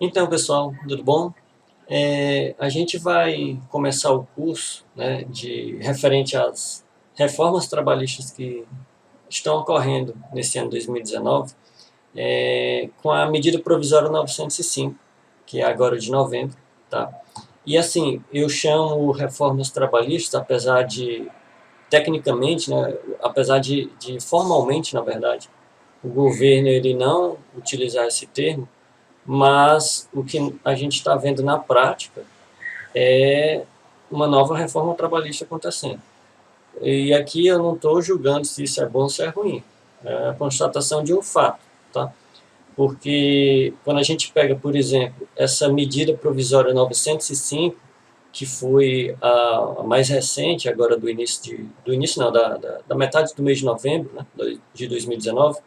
Então, pessoal, tudo bom? A gente vai começar o curso, né, de referente às reformas trabalhistas que estão ocorrendo nesse ano 2019, com a medida provisória 905, que é agora de novembro, tá? E assim, eu chamo reformas trabalhistas, apesar de, tecnicamente, né, apesar de formalmente, na verdade, o governo ele não utilizar esse termo, mas o que a gente está vendo na prática é uma nova reforma trabalhista acontecendo. E aqui eu não estou julgando se isso é bom ou se é ruim. É a constatação de um fato, tá? Porque quando a gente pega, por exemplo, essa medida provisória 905, que foi a mais recente, agora do início não, da metade do mês de novembro, né, de 2019,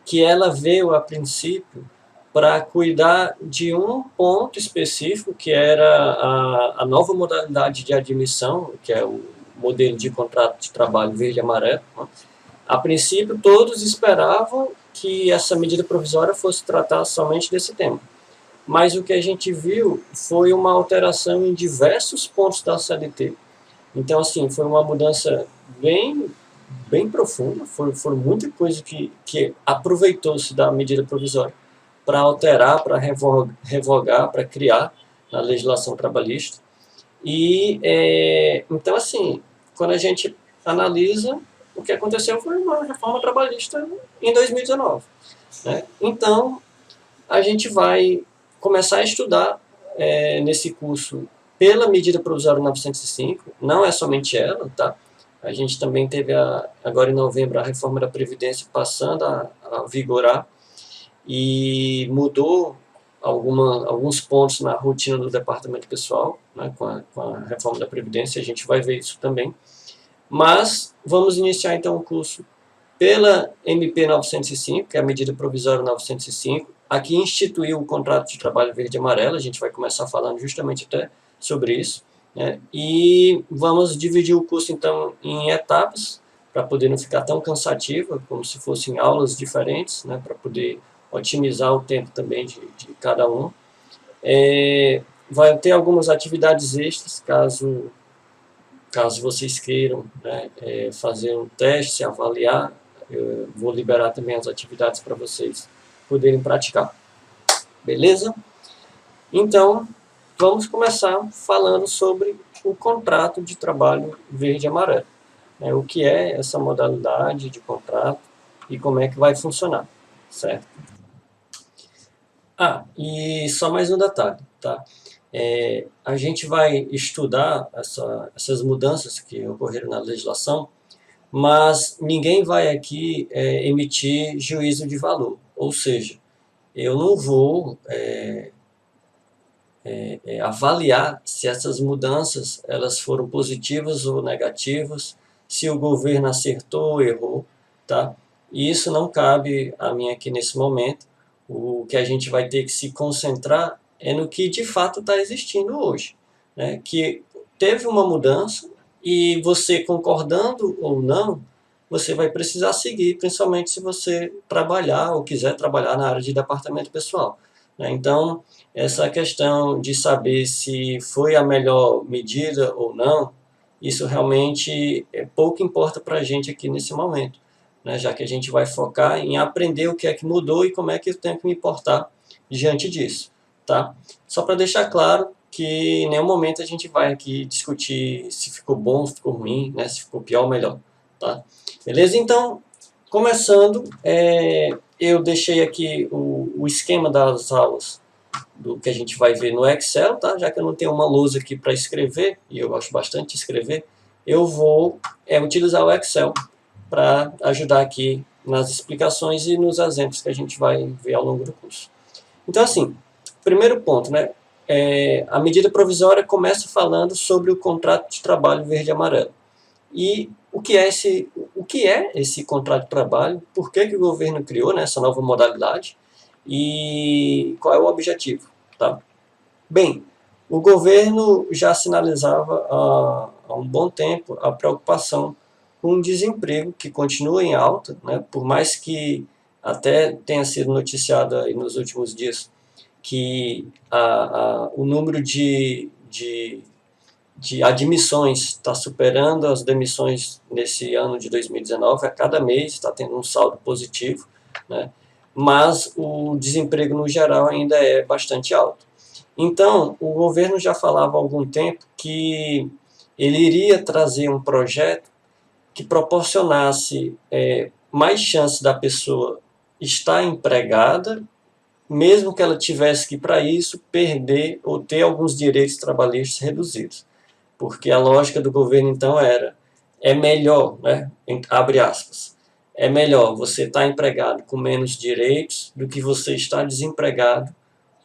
que ela veio a princípio para cuidar de um ponto específico, que era a nova modalidade de admissão, que é o modelo de contrato de trabalho verde e amarelo. A princípio, todos esperavam que essa medida provisória fosse tratar somente desse tema. Mas o que a gente viu foi uma alteração em diversos pontos da CLT. Então, assim, foi uma mudança bem profunda, foi muita coisa que aproveitou-se da medida provisória para alterar, para revogar, para criar na legislação trabalhista. Então, assim, quando a gente analisa, o que aconteceu foi uma reforma trabalhista em 2019. Né? Então, a gente vai começar a estudar nesse curso pela medida provisória 905, não é somente ela, tá? A gente também teve, agora em novembro, a reforma da Previdência passando a vigorar, e mudou alguns pontos na rotina do departamento pessoal, né, com a reforma da Previdência, a gente vai ver isso também. Mas vamos iniciar então o curso pela MP 905, que é a medida provisória 905, aqui instituiu o contrato de trabalho verde e amarelo, a gente vai começar falando justamente até sobre isso, né, e vamos dividir o curso então em etapas, para poder não ficar tão cansativa, como se fossem aulas diferentes, né, para poder otimizar o tempo também de cada um. Vai ter algumas atividades extras, caso vocês queiram, né, fazer um teste, avaliar, eu vou liberar também as atividades para vocês poderem praticar. Beleza? Então, vamos começar falando sobre o contrato de trabalho verde e amarelo. O que é essa modalidade de contrato e como é que vai funcionar, certo? E só mais um detalhe, tá? A gente vai estudar essas mudanças que ocorreram na legislação, mas ninguém vai aqui emitir juízo de valor, ou seja, eu não vou avaliar se essas mudanças elas foram positivas ou negativas, se o governo acertou ou errou, tá? E isso não cabe a mim aqui nesse momento. O que a gente vai ter que se concentrar é no que de fato está existindo hoje, né? Que teve uma mudança e você concordando ou não, você vai precisar seguir, principalmente se você trabalhar ou quiser trabalhar na área de departamento pessoal, né? Então, essa questão de saber se foi a melhor medida ou não, isso realmente pouco importa para a gente aqui nesse momento, né? Já que a gente vai focar em aprender o que é que mudou e como é que eu tenho que me portar diante disso, tá? Só para deixar claro que em nenhum momento a gente vai aqui discutir se ficou bom, se ficou ruim, né? Se ficou pior ou melhor, tá? Beleza? Então, começando, eu deixei aqui o esquema das aulas do que a gente vai ver no Excel, tá? Já que eu não tenho uma lousa aqui para escrever, e eu gosto bastante de escrever, eu vou utilizar o Excel para ajudar aqui nas explicações e nos exemplos que a gente vai ver ao longo do curso. Então, assim, primeiro ponto, né? A medida provisória começa falando sobre o contrato de trabalho verde e amarelo. E o que é esse contrato de trabalho? Por que o governo criou, né, essa nova modalidade? E qual é o objetivo? Tá? Bem, o governo já sinalizava há um bom tempo a preocupação com o desemprego, que continua em alta, né, por mais que até tenha sido noticiado aí nos últimos dias o número de admissões está superando as demissões nesse ano de 2019, a cada mês está tendo um saldo positivo, né? Mas o desemprego no geral ainda é bastante alto. Então, o governo já falava há algum tempo que ele iria trazer um projeto que proporcionasse mais chance da pessoa estar empregada, mesmo que ela tivesse que, para isso, perder ou ter alguns direitos trabalhistas reduzidos. Porque a lógica do governo, então, é melhor, né, abre aspas, é melhor você estar empregado com menos direitos do que você estar desempregado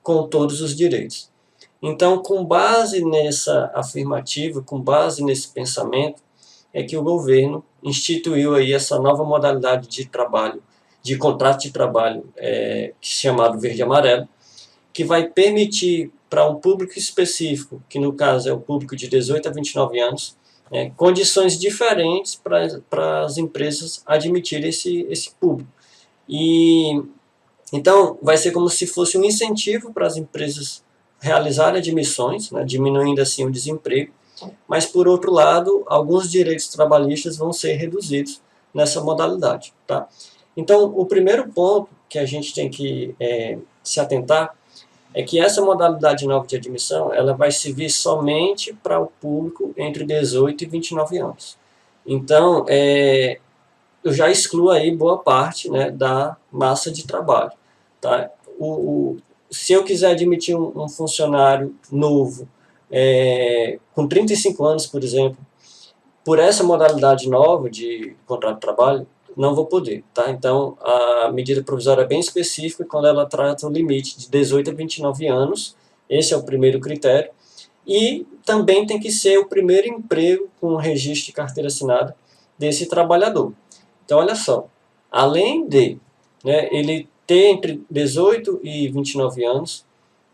com todos os direitos. Então, com base nessa afirmativa, com base nesse pensamento, é que o governo instituiu aí essa nova modalidade de trabalho, de contrato de trabalho, chamado verde e amarelo, que vai permitir para um público específico, que no caso é o público de 18 a 29 anos, condições diferentes para as empresas admitirem esse público. E então vai ser como se fosse um incentivo para as empresas realizarem admissões, né, diminuindo assim o desemprego, mas por outro lado, alguns direitos trabalhistas vão ser reduzidos nessa modalidade. Tá? Então, o primeiro ponto que a gente tem que se atentar é que essa modalidade nova de admissão ela vai servir somente para o público entre 18 e 29 anos. Então, eu já excluo aí boa parte, né, da massa de trabalho. Tá? Se eu quiser admitir um funcionário novo, com 35 anos, por exemplo, por essa modalidade nova de contrato de trabalho, não vou poder, tá? Então, a medida provisória é bem específica quando ela trata o limite de 18 a 29 anos, esse é o primeiro critério, e também tem que ser o primeiro emprego com registro de carteira assinada desse trabalhador. Então, olha só, além de, né, ele ter entre 18 e 29 anos,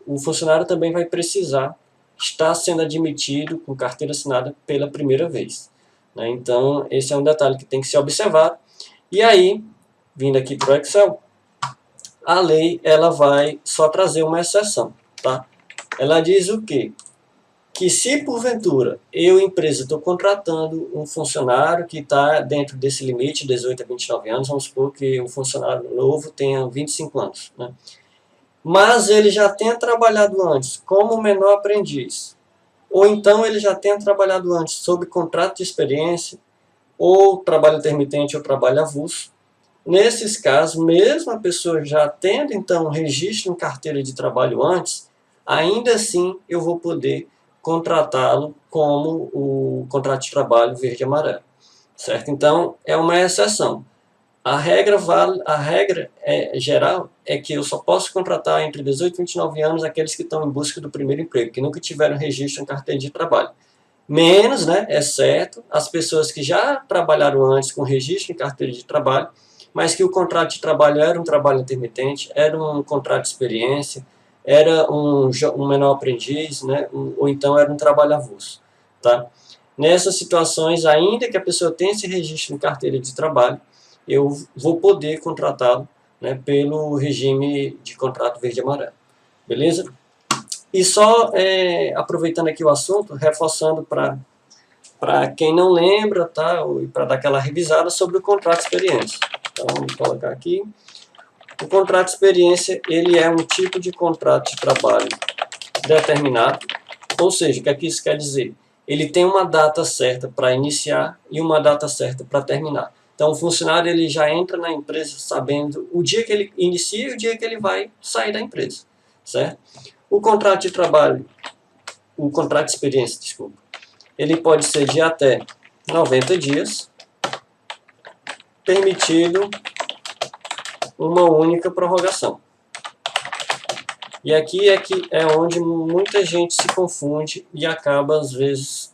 o funcionário também vai precisar estar sendo admitido com carteira assinada pela primeira vez. Né? Então, esse é um detalhe que tem que ser observado. E aí, vindo aqui para o Excel, a lei ela vai só trazer uma exceção. Tá? Ela diz o quê? Que se porventura eu, empresa, estou contratando um funcionário que está dentro desse limite, 18 a 29 anos, vamos supor que um funcionário novo tenha 25 anos, né? Mas ele já tenha trabalhado antes como menor aprendiz, ou então ele já tenha trabalhado antes sob contrato de experiência, ou trabalho intermitente ou trabalho avulso. Nesses casos, mesmo a pessoa já tendo então um registro em carteira de trabalho antes, ainda assim eu vou poder contratá-lo como o contrato de trabalho verde e amarelo, certo? Então, é uma exceção. A regra geral é que eu só posso contratar entre 18 e 29 anos aqueles que estão em busca do primeiro emprego, que nunca tiveram registro em carteira de trabalho. Menos, né, exceto as pessoas que já trabalharam antes com registro em carteira de trabalho, mas que o contrato de trabalho era um trabalho intermitente, era um contrato de experiência, era um menor aprendiz, né, ou então era um trabalho avulso. Tá? Nessas situações, ainda que a pessoa tenha esse registro em carteira de trabalho, eu vou poder contratá-lo, né, pelo regime de contrato verde e amarelo. Beleza? E só aproveitando aqui o assunto, reforçando para quem não lembra, tá? E para dar aquela revisada sobre o contrato de experiência. Então, vamos colocar aqui. O contrato de experiência, ele é um tipo de contrato de trabalho determinado, ou seja, o que é que isso quer dizer? Ele tem uma data certa para iniciar e uma data certa para terminar. Então, o funcionário ele já entra na empresa sabendo o dia que ele inicia e o dia que ele vai sair da empresa, certo? O contrato de trabalho, o contrato de experiência, desculpa, ele pode ser de até 90 dias, permitido uma única prorrogação. E aqui é onde muita gente se confunde e acaba, às vezes,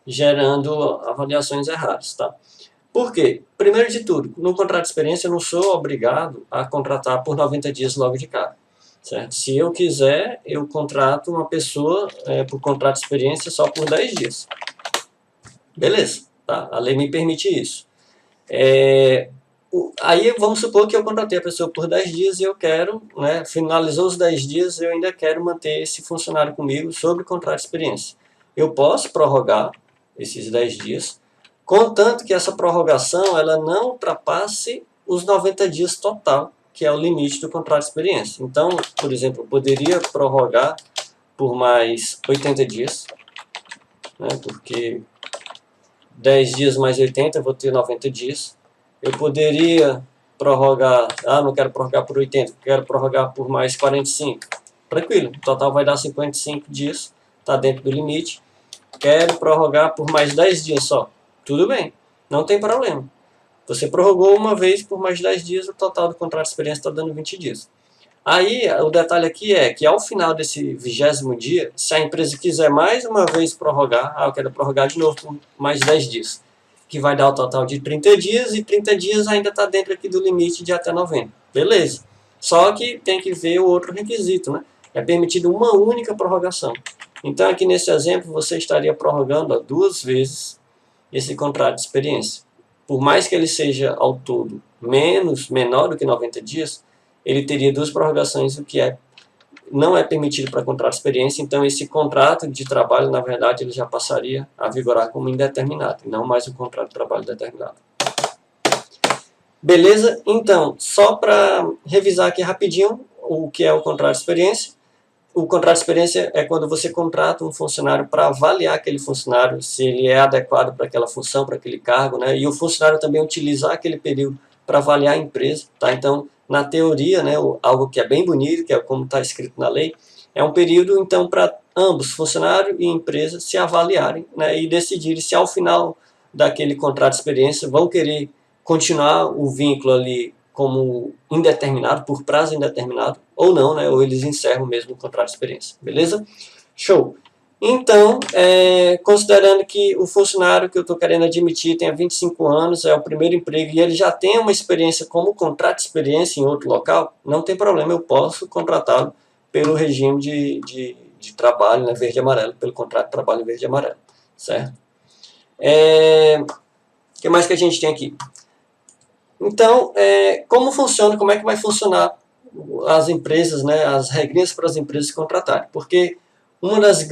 gerando avaliações erradas. Tá? Por quê? Primeiro de tudo, no contrato de experiência eu não sou obrigado a contratar por 90 dias logo de cara. Certo? Se eu quiser, eu contrato uma pessoa por contrato de experiência só por 10 dias. Beleza, tá? A lei me permite isso. Aí vamos supor que eu contratei a pessoa por 10 dias e eu quero, né, finalizou os 10 dias, eu ainda quero manter esse funcionário comigo sobre contrato de experiência. Eu posso prorrogar esses 10 dias, contanto que essa prorrogação ela não ultrapasse os 90 dias total, que é o limite do contrato de experiência. Então, por exemplo, eu poderia prorrogar por mais 80 dias, né, porque 10 dias mais 80, eu vou ter 90 dias. Eu poderia prorrogar, não quero prorrogar por 80, quero prorrogar por mais 45. Tranquilo, o total vai dar 55 dias, está dentro do limite. Quero prorrogar por mais 10 dias só. Tudo bem, não tem problema. Você prorrogou uma vez por mais 10 dias, o total do contrato de experiência está dando 20 dias. Aí, o detalhe aqui é que ao final desse 20º dia, se a empresa quiser mais uma vez prorrogar, eu quero prorrogar de novo por mais 10 dias, que vai dar o total de 30 dias, e 30 dias ainda está dentro aqui do limite de até 90. Beleza. Só que tem que ver o outro requisito, né? É permitido uma única prorrogação. Então, aqui nesse exemplo, você estaria prorrogando 2 vezes esse contrato de experiência. Por mais que ele seja ao todo menor do que 90 dias, ele teria 2 prorrogações, o que não é permitido para contrato de experiência. Então, esse contrato de trabalho, na verdade, ele já passaria a vigorar como indeterminado, e não mais o contrato de trabalho determinado. Beleza? Então, só para revisar aqui rapidinho o que é o contrato de experiência. O contrato de experiência é quando você contrata um funcionário para avaliar aquele funcionário, se ele é adequado para aquela função, para aquele cargo, né? E o funcionário também utilizar aquele período para avaliar a empresa, tá? Então, na teoria, né, algo que é bem bonito, que é como está escrito na lei, é um período, então, para ambos, funcionário e empresa, se avaliarem, né, e decidirem se ao final daquele contrato de experiência vão querer continuar o vínculo ali como indeterminado, por prazo indeterminado, ou não, né, ou eles encerram mesmo o contrato de experiência, beleza? Show! Então, considerando que o funcionário que eu estou querendo admitir tenha 25 anos, é o primeiro emprego, e ele já tem uma experiência como contrato de experiência em outro local, não tem problema, eu posso contratá-lo pelo regime de trabalho, né, verde e amarelo, pelo contrato de trabalho verde e amarelo, certo? O que mais que a gente tem aqui? Então, como funciona, como é que vai funcionar as empresas, né, as regrinhas para as empresas se contratarem? Porque um dos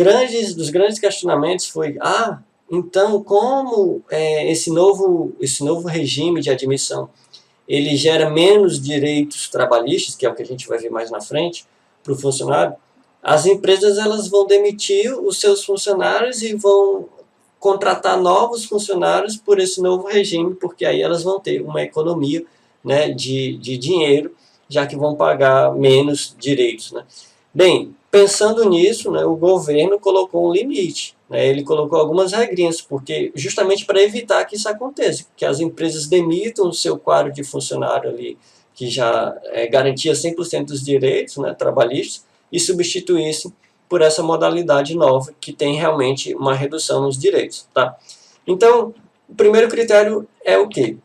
grandes questionamentos foi, então como esse novo regime de admissão, ele gera menos direitos trabalhistas, que é o que a gente vai ver mais na frente, para o funcionário, as empresas elas vão demitir os seus funcionários e vão contratar novos funcionários por esse novo regime, porque aí elas vão ter uma economia, né, de dinheiro, já que vão pagar menos direitos, né? Bem, pensando nisso, né, o governo colocou um limite, né, ele colocou algumas regrinhas, porque justamente para evitar que isso aconteça, que as empresas demitam o seu quadro de funcionário ali, que já garantia 100% dos direitos, né, trabalhistas, e substituíssem por essa modalidade nova, que tem realmente uma redução nos direitos. Tá? Então, o primeiro critério é o quê?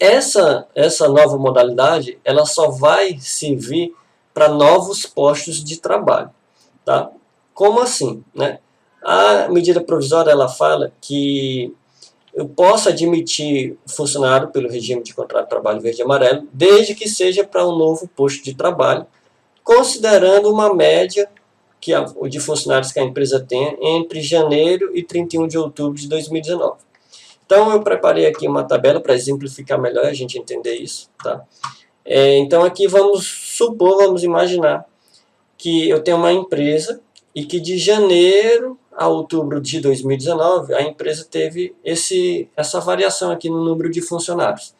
Essa nova modalidade ela só vai servir para novos postos de trabalho. Tá? Como assim? Né? A medida provisória ela fala que eu posso admitir funcionário pelo regime de contrato de trabalho verde e amarelo, desde que seja para um novo posto de trabalho, considerando uma média de funcionários que a empresa tem entre janeiro e 31 de outubro de 2019. Então, eu preparei aqui uma tabela para exemplificar melhor a gente entender isso. Tá? Então, aqui vamos imaginar que eu tenho uma empresa e que de janeiro a outubro de 2019, a empresa teve essa variação aqui no número de funcionários.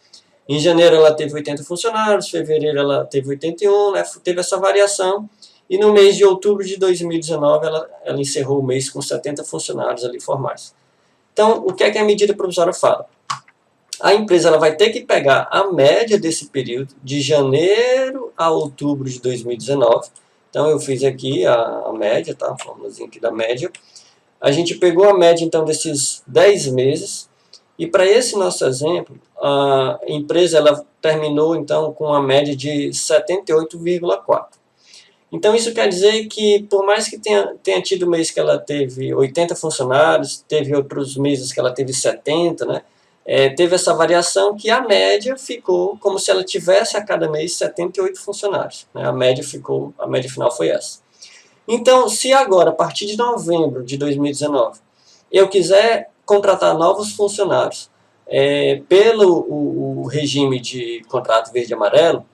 Em janeiro ela teve 80 funcionários, em fevereiro ela teve 81, né, teve essa variação, e no mês de outubro de 2019 ela encerrou o mês com 70 funcionários ali formais. Então, o que é que a medida provisória fala? A empresa ela vai ter que pegar a média desse período, de janeiro a outubro de 2019. Então, eu fiz aqui a média, tá? A formulazinha aqui da média. A gente pegou a média, então, desses 10 meses, e para esse nosso exemplo, a empresa ela terminou então com uma média de 78,4. Então isso quer dizer que por mais que tenha tido mês que ela teve 80 funcionários, teve outros meses que ela teve 70, né? teve essa variação que a média ficou como se ela tivesse a cada mês 78 funcionários. Né? A média final foi essa. Então, se agora, a partir de novembro de 2019, eu quiser contratar novos funcionários pelo o regime de contrato verde e amarelo,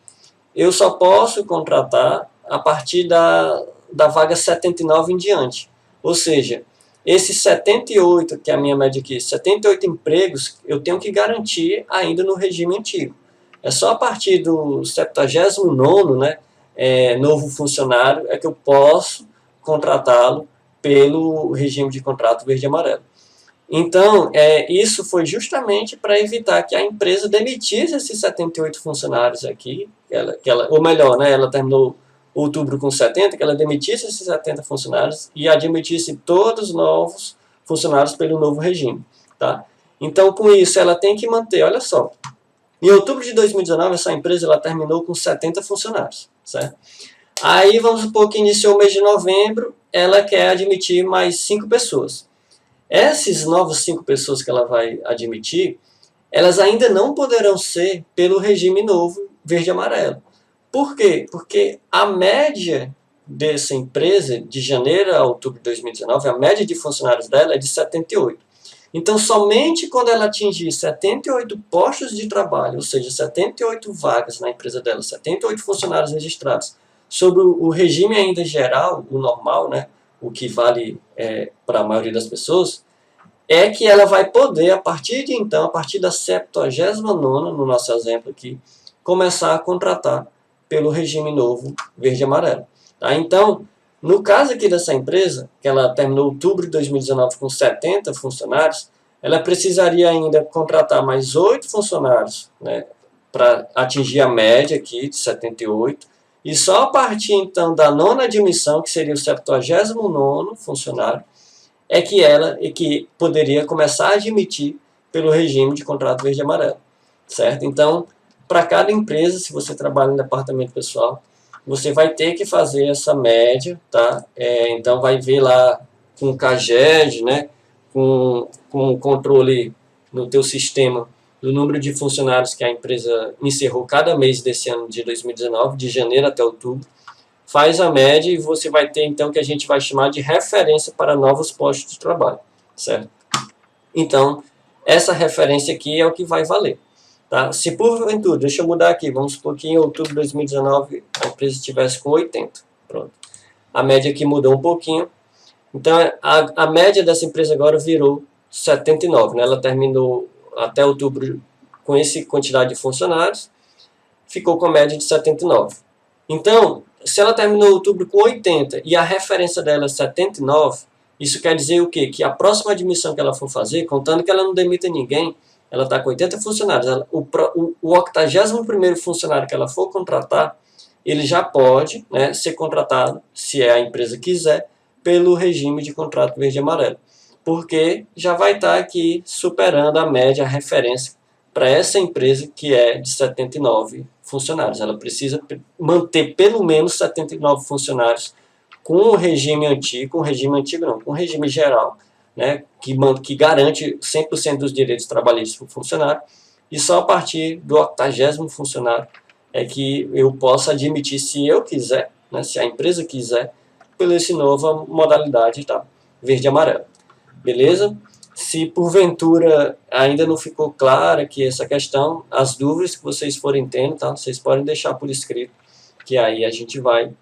eu só posso contratar a partir da vaga 79 em diante. Ou seja, esses 78, que é a minha média aqui, 78 empregos, eu tenho que garantir ainda no regime antigo. É só a partir do 79º, né, novo funcionário, é que eu posso contratá-lo pelo regime de contrato verde e amarelo. Então, isso foi justamente para evitar que a empresa demitisse esses 78 funcionários aqui, ou melhor, né, ela terminou outubro com 70, que ela demitisse esses 70 funcionários e admitisse todos os novos funcionários pelo novo regime. Tá? Então, com isso, ela tem que manter, olha só, em outubro de 2019, essa empresa ela terminou com 70 funcionários. Certo? Aí, vamos supor que iniciou o mês de novembro, ela quer admitir mais 5 pessoas. Essas novas 5 pessoas que ela vai admitir, elas ainda não poderão ser pelo regime novo verde e amarelo. Por quê? Porque a média dessa empresa, de janeiro a outubro de 2019, a média de funcionários dela é de 78. Então, somente quando ela atingir 78 postos de trabalho, ou seja, 78 vagas na empresa dela, 78 funcionários registrados, sobre o regime ainda geral, o normal, né, o que vale para a maioria das pessoas, é que ela vai poder, a partir de então, a partir da 79ª, no nosso exemplo aqui, começar a contratar pelo regime novo verde e amarelo. Tá? Então, no caso aqui dessa empresa, que ela terminou outubro de 2019 com 70 funcionários, ela precisaria ainda contratar mais 8 funcionários, né, para atingir a média aqui de 78, e só a partir então da 9ª admissão, que seria o 79º funcionário, é que ela poderia começar a admitir pelo regime de contrato verde e amarelo. Certo? Então, para cada empresa, se você trabalha no departamento pessoal, você vai ter que fazer essa média, tá? Então, vai ver lá com o CAGED, né? com o controle no teu sistema do número de funcionários que a empresa encerrou cada mês desse ano de 2019, de janeiro até outubro, faz a média e você vai ter, então, o que a gente vai chamar de referência para novos postos de trabalho, certo? Então, essa referência aqui é o que vai valer. Tá? Se porventura, deixa eu mudar aqui, vamos supor que em outubro de 2019 a empresa estivesse com 80. Pronto. A média aqui mudou um pouquinho. Então, a média dessa empresa agora virou 79. Né? Ela terminou até outubro com essa quantidade de funcionários, ficou com a média de 79. Então, se ela terminou outubro com 80 e a referência dela é 79, isso quer dizer o quê? Que a próxima admissão que ela for fazer, contando que ela não demita ninguém, ela está com 80 funcionários, o 81º funcionário que ela for contratar, ele já pode, né, ser contratado, se a empresa quiser, pelo regime de contrato verde e amarelo. Porque já vai estar aqui superando a média, a referência para essa empresa que é de 79 funcionários. Ela precisa manter pelo menos 79 funcionários com o regime antigo, com o regime geral, né, que garante 100% dos direitos trabalhistas para o funcionário, e só a partir do 80º funcionário é que eu posso admitir, se eu quiser, né, se a empresa quiser, pela essa nova modalidade, tá, verde e amarelo. Beleza? Se porventura ainda não ficou clara aqui essa questão, as dúvidas que vocês forem tendo, tá, vocês podem deixar por escrito, que aí a gente vai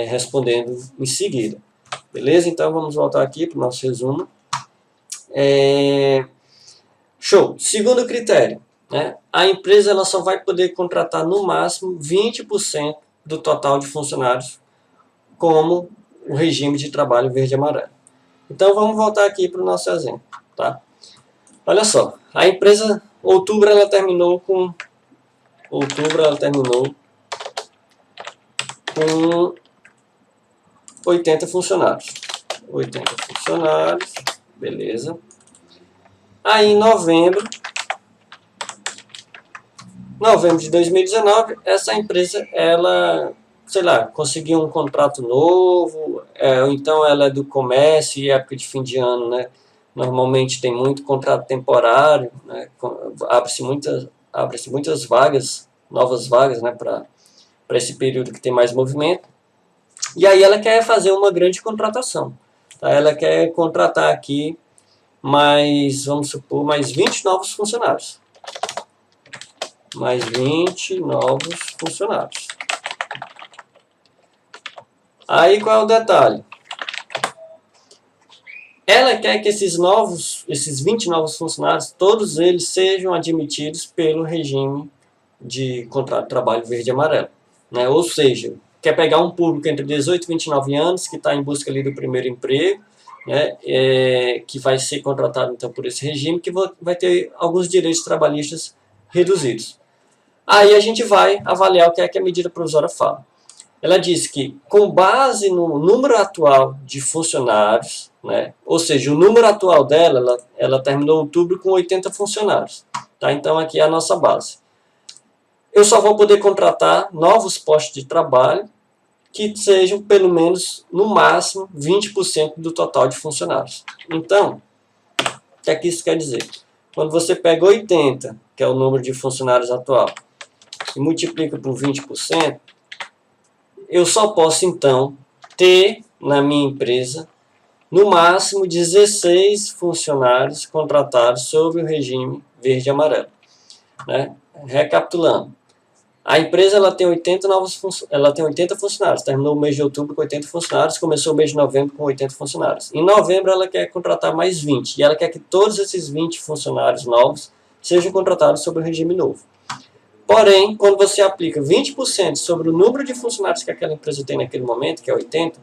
respondendo em seguida. Beleza? Então vamos voltar aqui para o nosso resumo. Show! Segundo critério, né? A empresa ela só vai poder contratar no máximo 20% do total de funcionários como o regime de trabalho verde e amarelo. Então vamos voltar aqui para o nosso exemplo. Tá? Olha só, a empresa, outubro ela terminou com 80 funcionários. 80 funcionários, beleza. Aí em novembro de 2019, essa empresa, ela, sei lá, conseguiu um contrato novo, ou então ela é do comércio e época de fim de ano, né? Normalmente tem muito contrato temporário, né? Abre-se muitas vagas, novas vagas, né, para esse período que tem mais movimento. E aí ela quer fazer uma grande contratação. Tá? Ela quer contratar aqui mais, vamos supor, mais 20 novos funcionários. Mais 20 novos funcionários. Aí qual é o detalhe? Ela quer que esses 20 novos funcionários, todos eles sejam admitidos pelo regime de contrato de trabalho verde e amarelo. Né? Ou seja, quer pegar um público entre 18 e 29 anos, que está em busca ali do primeiro emprego, né? Que vai ser contratado então por esse regime, que vai ter alguns direitos trabalhistas reduzidos. Aí a gente vai avaliar o que é que a medida provisória fala. Ela diz que, com base no número atual de funcionários, né, ou seja, o número atual dela, ela terminou outubro com 80 funcionários. Tá? Então, aqui é a nossa base. Eu só vou poder contratar novos postos de trabalho que sejam, pelo menos, no máximo, 20% do total de funcionários. Então, o que é que isso quer dizer? Quando você pega 80, que é o número de funcionários atual, e multiplica por 20%, eu só posso, então, ter na minha empresa, no máximo, 16 funcionários contratados sob o regime verde e amarelo. Né? Recapitulando, a empresa ela tem 80 funcionários, terminou o mês de outubro com 80 funcionários, começou o mês de novembro com 80 funcionários. Em novembro ela quer contratar mais 20, e ela quer que todos esses 20 funcionários novos sejam contratados sob o regime novo. Porém, quando você aplica 20% sobre o número de funcionários que aquela empresa tem naquele momento, que é 80,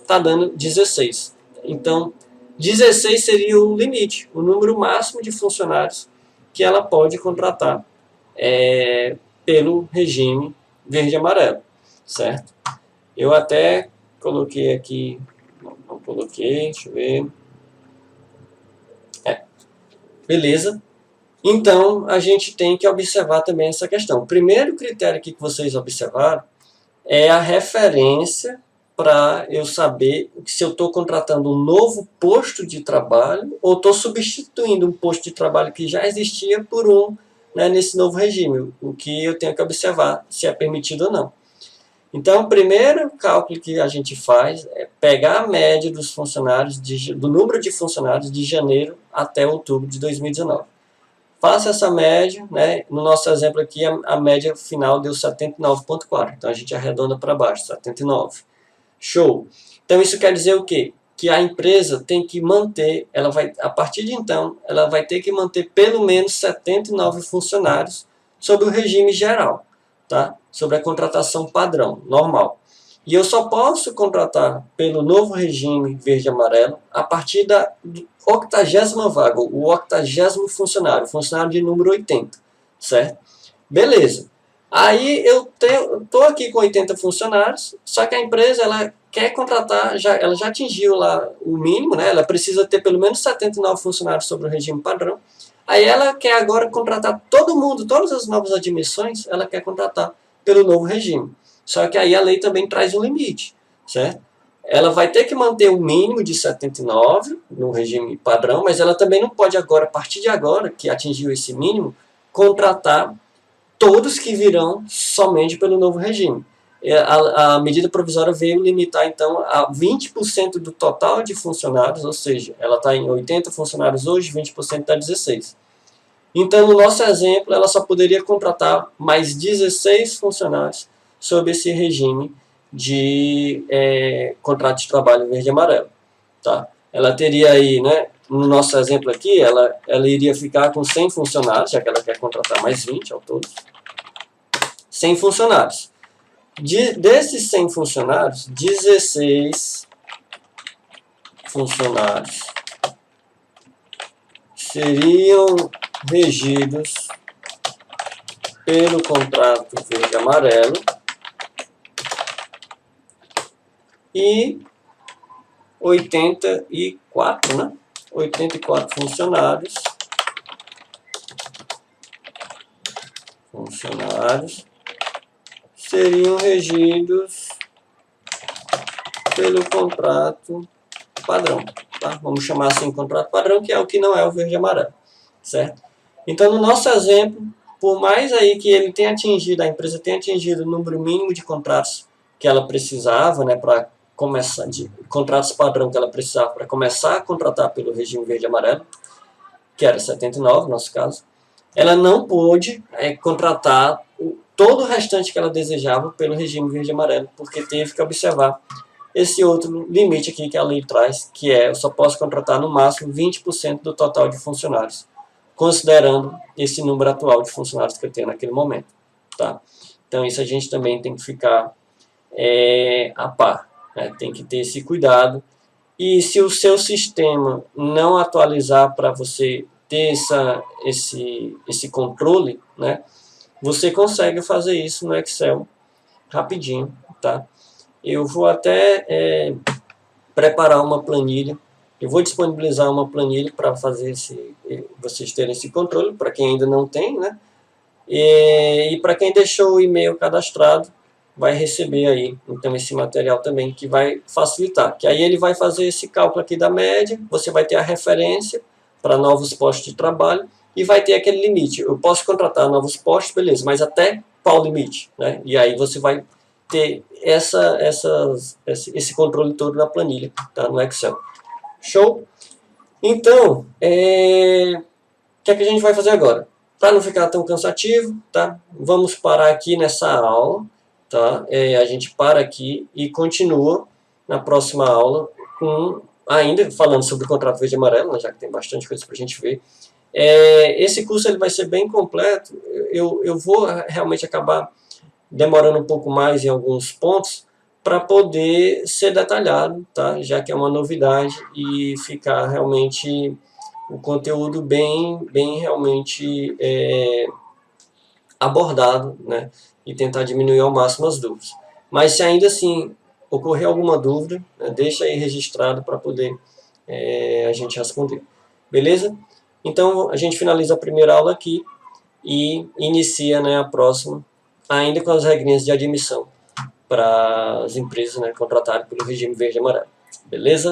está dando 16. Então, 16 seria o limite, o número máximo de funcionários que ela pode contratar pelo regime verde e amarelo, certo? Eu até coloquei aqui, não coloquei, deixa eu ver. Beleza. Então, a gente tem que observar também essa questão. O primeiro critério aqui que vocês observaram é a referência para eu saber se eu estou contratando um novo posto de trabalho ou estou substituindo um posto de trabalho que já existia por um, né, nesse novo regime. O que eu tenho que observar se é permitido ou não. Então, o primeiro cálculo que a gente faz é pegar a média dos funcionários, do número de funcionários de janeiro até outubro de 2019. Faça essa média, né? No nosso exemplo aqui, a média final deu 79,4. Então, a gente arredonda para baixo, 79. Show! Então, isso quer dizer o quê? Que a empresa tem que manter, a partir de então, ela vai ter que manter pelo menos 79 funcionários sob o regime geral, tá? Sobre a contratação padrão, normal. E eu só posso contratar pelo novo regime verde e amarelo a partir da 80ª vaga, o 80º funcionário, funcionário de número 80, certo? Beleza. Aí eu estou aqui com 80 funcionários, só que a empresa ela quer contratar, ela já atingiu lá o mínimo, né? Ela precisa ter pelo menos 79 funcionários sobre o regime padrão. Aí ela quer agora contratar todo mundo, todas as novas admissões, ela quer contratar pelo novo regime. Só que aí a lei também traz um limite, certo? Ela vai ter que manter o mínimo de 79 no regime padrão, mas ela também não pode agora, a partir de agora, que atingiu esse mínimo, contratar todos que virão somente pelo novo regime. A medida provisória veio limitar, então, a 20% do total de funcionários, ou seja, ela está em 80 funcionários hoje, 20% está 16. Então, no nosso exemplo, ela só poderia contratar mais 16 funcionários sob esse regime de contrato de trabalho verde e amarelo. Tá? Ela teria aí, né, no nosso exemplo aqui, ela iria ficar com 100 funcionários, já que ela quer contratar mais 20 ao todo. 100 funcionários. Desses 100 funcionários, 16 funcionários seriam regidos pelo contrato verde e amarelo e 84, né? 84 funcionários seriam regidos pelo contrato padrão. tá? Vamos chamar assim contrato padrão, que é o que não é o verde e amarelo, certo? Então, no nosso exemplo, por mais aí que ele tenha atingido, a empresa tenha atingido o número mínimo de contratos que ela precisava, né, para começar, de contratos padrão que ela precisava para começar a contratar pelo regime verde e amarelo, que era 79 no nosso caso, ela não pôde contratar todo o restante que ela desejava pelo regime verde e amarelo, porque teve que observar esse outro limite aqui que a lei traz, que é eu só posso contratar no máximo 20% do total de funcionários, considerando esse número atual de funcionários que eu tenho naquele momento. Tá? Então isso a gente também tem que ficar a par, né? Tem que ter esse cuidado. E se o seu sistema não atualizar para você ter esse controle, né, você consegue fazer isso no Excel rapidinho, tá? Eu vou até preparar uma planilha, eu vou disponibilizar uma planilha para fazer vocês terem esse controle, para quem ainda não tem, né? E para quem deixou o e-mail cadastrado, vai receber aí, então, esse material também, que vai facilitar. Que aí ele vai fazer esse cálculo aqui da média, você vai ter a referência para novos postos de trabalho e vai ter aquele limite. Eu posso contratar novos postos, beleza, mas até qual limite? Né? E aí você vai ter esse controle todo na planilha, tá? No Excel. Show? Então, o que é que a gente vai fazer agora? Para não ficar tão cansativo, tá? Vamos parar aqui nessa aula, tá? A gente para aqui e continua na próxima aula com ainda falando sobre o contrato verde e amarelo, né, já que tem bastante coisa para a gente ver. Esse curso ele vai ser bem completo. Eu vou realmente acabar demorando um pouco mais em alguns pontos para poder ser detalhado, tá? Já que é uma novidade e ficar realmente o conteúdo bem realmente abordado, né? E tentar diminuir ao máximo as dúvidas. Mas se ainda assim ocorrer alguma dúvida, né, deixa aí registrado para poder a gente responder. Beleza? Então a gente finaliza a primeira aula aqui e inicia, né, a próxima, ainda com as regrinhas de admissão para as empresas, né, contratarem pelo regime verde e amarelo. Beleza?